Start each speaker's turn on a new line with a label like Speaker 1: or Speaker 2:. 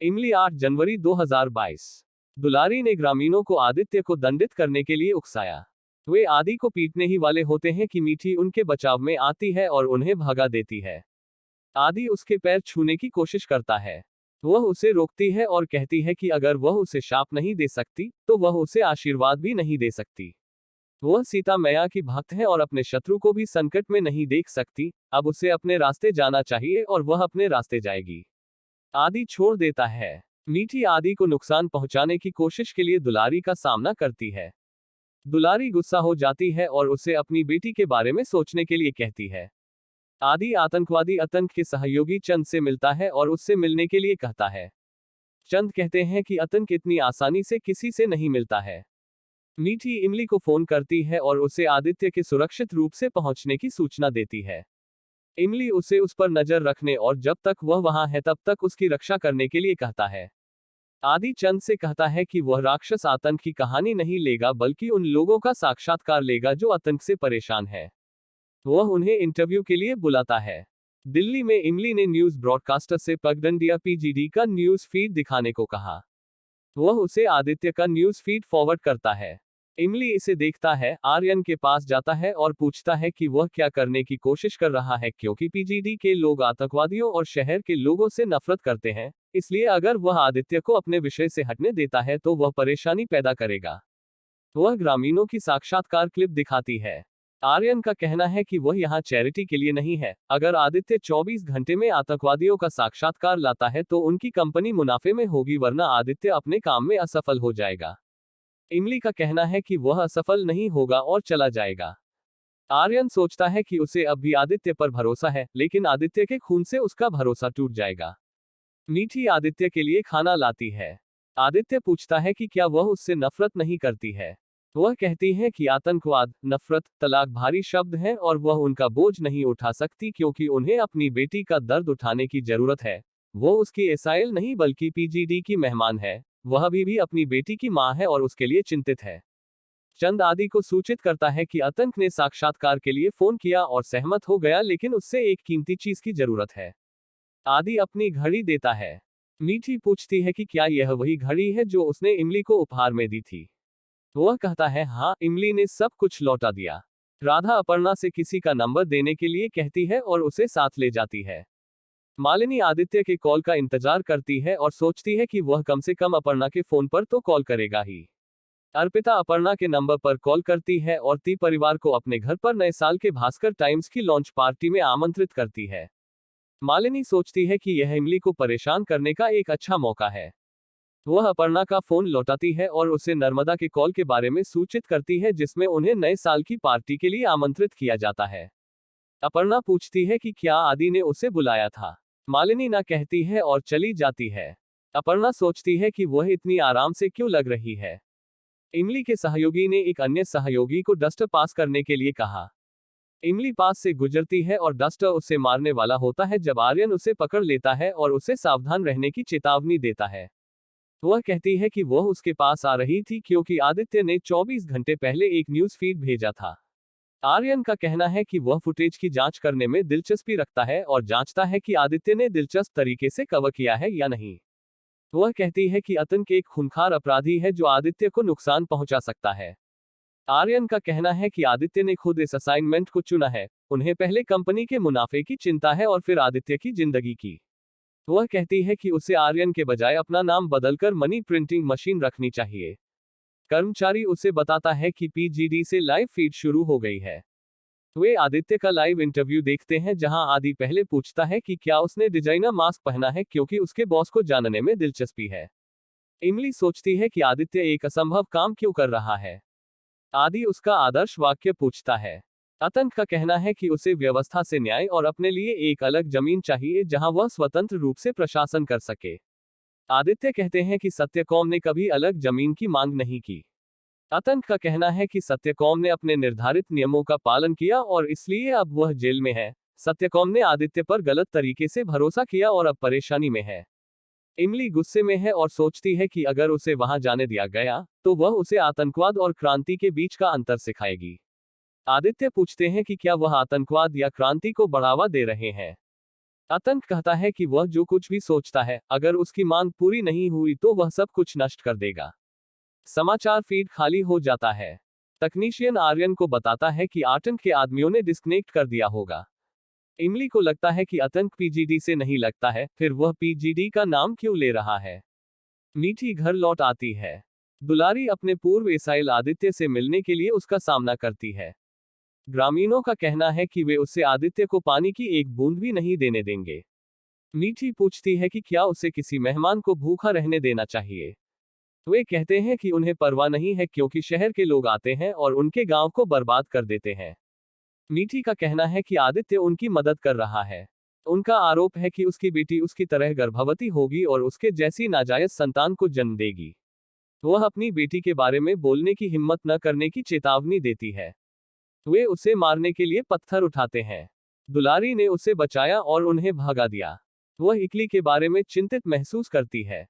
Speaker 1: इमली 8 जनवरी 2022। दुलारी ने ग्रामीणों को आदित्य को दंडित करने के लिए उकसाया। वे आदि को पीटने ही वाले होते हैं कि मीठी उनके बचाव में आती है और उन्हें भगा देती है। आदि उसके पैर छूने की कोशिश करता है। वह उसे रोकती है और कहती है कि अगर वह उसे शाप नहीं दे सकती, तो वह उसे आशीर्वाद भी नहीं दे सकती। वह सीता मैया की भक्त है और अपने शत्रु को भी संकट में नहीं देख सकती। अब उसे अपने रास्ते जाना चाहिए और वह अपने रास्ते जाएगी। आदि छोड़ देता है। मीठी आदि को नुकसान पहुंचाने की कोशिश के लिए दुलारी का सामना करती है। दुलारी गुस्सा हो जाती है और उसे अपनी बेटी के बारे में सोचने के लिए कहती है। आदि आतंकवादी आतंक के सहयोगी चंद से मिलता है और उससे मिलने के लिए कहता है। चंद कहते हैं कि आतंक इतनी आसानी से किसी से नहीं मिलता है। मीठी इमली को फोन करती है और उसे आदित्य के सुरक्षित रूप से पहुंचने की सूचना देती है। इमली उसे उस पर नजर रखने और जब तक वह वहां है तब तक उसकी रक्षा करने के लिए कहता है। आदि चंद से कहता है कि वह राक्षस आतंक की कहानी नहीं लेगा बल्कि उन लोगों का साक्षात्कार लेगा जो आतंक से परेशान है। वह उन्हें इंटरव्यू के लिए बुलाता है। दिल्ली में इमली ने न्यूज ब्रॉडकास्टर से पगडंडिया पीजीडी का न्यूज फीड दिखाने को कहा। वह उसे आदित्य का न्यूज फीड फॉरवर्ड करता है। इमली इसे देखता है, आर्यन के पास जाता है और पूछता है कि वह क्या करने की कोशिश कर रहा है क्योंकि पीजीडी के लोग आतंकवादियों और शहर के लोगों से नफरत करते हैं, इसलिए अगर वह आदित्य को अपने विषय से हटने देता है तो वह परेशानी पैदा करेगा। वह ग्रामीणों की साक्षात्कार क्लिप दिखाती है। आर्यन का कहना है कि वह यहाँ चैरिटी के लिए नहीं है। अगर आदित्य 24 घंटे में आतंकवादियों का साक्षात्कार लाता है तो उनकी कंपनी मुनाफे में होगी, वरना आदित्य अपने काम में असफल हो जाएगा। इमली का कहना है कि वह असफल नहीं होगा और चला जाएगा। आर्यन सोचता है कि उसे अब भी आदित्य पर भरोसा है, लेकिन आदित्य के खून से उसका भरोसा टूट जाएगा। मीठी आदित्य के लिए खाना लाती है। आदित्य पूछता है कि क्या वह उससे नफरत नहीं करती है। वह कहती है कि आतंकवाद, नफरत, तलाक भारी शब्द हैं और वह उनका बोझ नहीं उठा सकती क्योंकि उन्हें अपनी बेटी का दर्द उठाने की जरूरत है। वो उसकी एसाइल नहीं बल्कि पीजीडी की मेहमान है। वह अभी भी अपनी बेटी की मां है और उसके लिए चिंतित है। चंद आदि को सूचित करता है कि आतंक ने साक्षात्कार के लिए फोन किया और सहमत हो गया, लेकिन उससे एक कीमती चीज की जरूरत है। आदि अपनी घड़ी देता है। मीठी पूछती है कि क्या यह वही घड़ी है जो उसने इमली को उपहार में दी थी। वह कहता है हाँ, इमली ने सब कुछ लौटा दिया। राधा अपर्णा से किसी का नंबर देने के लिए कहती है और उसे साथ ले जाती है। मालिनी आदित्य के कॉल का इंतजार करती है और सोचती है कि वह कम से कम अपर्णा के फोन पर तो कॉल करेगा ही। अर्पिता अपर्णा के नंबर पर कॉल करती है और ती परिवार को अपने घर पर नए साल के भास्कर टाइम्स की लॉन्च पार्टी में आमंत्रित करती है। मालिनी सोचती है कि यह इमली को परेशान करने का एक अच्छा मौका है। वह अपर्णा का फोन लौटाती है और उसे नर्मदा के कॉल के बारे में सूचित करती है जिसमें उन्हें नए साल की पार्टी के लिए आमंत्रित किया जाता है। अपर्णा पूछती है कि क्या आदि ने उसे बुलाया था। मालिनी ना कहती है और चली जाती है। अपर्णा सोचती है कि वह इतनी आराम से क्यों लग रही है। इमली के सहयोगी ने एक अन्य सहयोगी को डस्टर पास करने के लिए कहा। इमली पास से गुजरती है और डस्टर उसे मारने वाला होता है जब आर्यन उसे पकड़ लेता है और उसे सावधान रहने की चेतावनी देता है। वह कहती है कि वह उसके पास आ रही थी क्योंकि आदित्य ने 24 घंटे पहले एक न्यूज फीड भेजा था। आर्यन का कहना है कि वह फुटेज की जांच करने में दिलचस्पी रखता है और जांचता है कि आदित्य ने दिलचस्प तरीके से कवर किया है या नहीं। वह कहती है कि आतंक एक खूंखार अपराधी है जो आदित्य को नुकसान पहुंचा सकता है। आर्यन का कहना है कि आदित्य ने खुद इस असाइनमेंट को चुना है। उन्हें पहले कंपनी के मुनाफे की चिंता है और फिर आदित्य की जिंदगी की। वह कहती है कि उसे आर्यन के बजाय अपना नाम बदलकर मनी प्रिंटिंग मशीन रखनी चाहिए। कर्मचारी उसे बताता है कि पीजीडी से लाइव फीड शुरू हो गई है। वे आदित्य का लाइव इंटरव्यू देखते हैं जहां आदि पहले पूछता है कि क्या उसने डिजाइनर मास्क पहना है क्योंकि उसके बॉस को जानने में दिलचस्पी है। इमली सोचती है कि आदित्य एक असंभव काम क्यों कर रहा है। आदि उसका आदर्श वाक्य पूछता है। आतंक का कहना है कि उसे व्यवस्था से न्याय और अपने लिए एक अलग जमीन चाहिए जहां वह स्वतंत्र रूप से प्रशासन कर सके। आदित्य कहते हैं कि सत्यकॉम ने कभी अलग जमीन की मांग नहीं की। आतंक का कहना है कि सत्यकॉम ने अपने निर्धारित नियमों का पालन किया और इसलिए अब वह जेल में है। सत्यकॉम ने आदित्य पर गलत तरीके से भरोसा किया और अब परेशानी में है। इमली गुस्से में है और सोचती है कि अगर उसे वहां जाने दिया गया तो वह उसे आतंकवाद और क्रांति के बीच का अंतर सिखाएगी। आदित्य पूछते हैं कि क्या वह आतंकवाद या क्रांति को बढ़ावा दे रहे हैं। आतंक कहता है कि वह जो कुछ भी सोचता है, अगर उसकी मांग पूरी नहीं हुई तो वह सब कुछ नष्ट कर देगा। समाचार फीड खाली हो जाता है। तकनीशियन आर्यन को बताता है कि आतंक के आदमियों ने डिस्कनेक्ट कर दिया होगा। इमली को लगता है कि आतंक पीजीडी से नहीं लगता है, फिर वह पीजीडी का नाम क्यों ले रहा है। मीठी घर लौट आती है। दुलारी अपने पूर्व एसाइल आदित्य से मिलने के लिए उसका सामना करती है। ग्रामीणों का कहना है कि वे उससे आदित्य को पानी की एक बूंद भी नहीं देने देंगे। मीठी पूछती है कि क्या उसे किसी मेहमान को भूखा रहने देना चाहिए। वे कहते हैं कि उन्हें परवाह नहीं है क्योंकि शहर के लोग आते हैं और उनके गांव को बर्बाद कर देते हैं। मीठी का कहना है कि आदित्य उनकी मदद कर रहा है। उनका आरोप है कि उसकी बेटी उसकी तरह गर्भवती होगी और उसके जैसी नाजायज संतान को जन्म देगी। वह अपनी बेटी के बारे में बोलने की हिम्मत न करने की चेतावनी देती है। वे उसे मारने के लिए पत्थर उठाते हैं। दुलारी ने उसे बचाया और उन्हें भगा दिया। वह इकली के बारे में चिंतित महसूस करती है।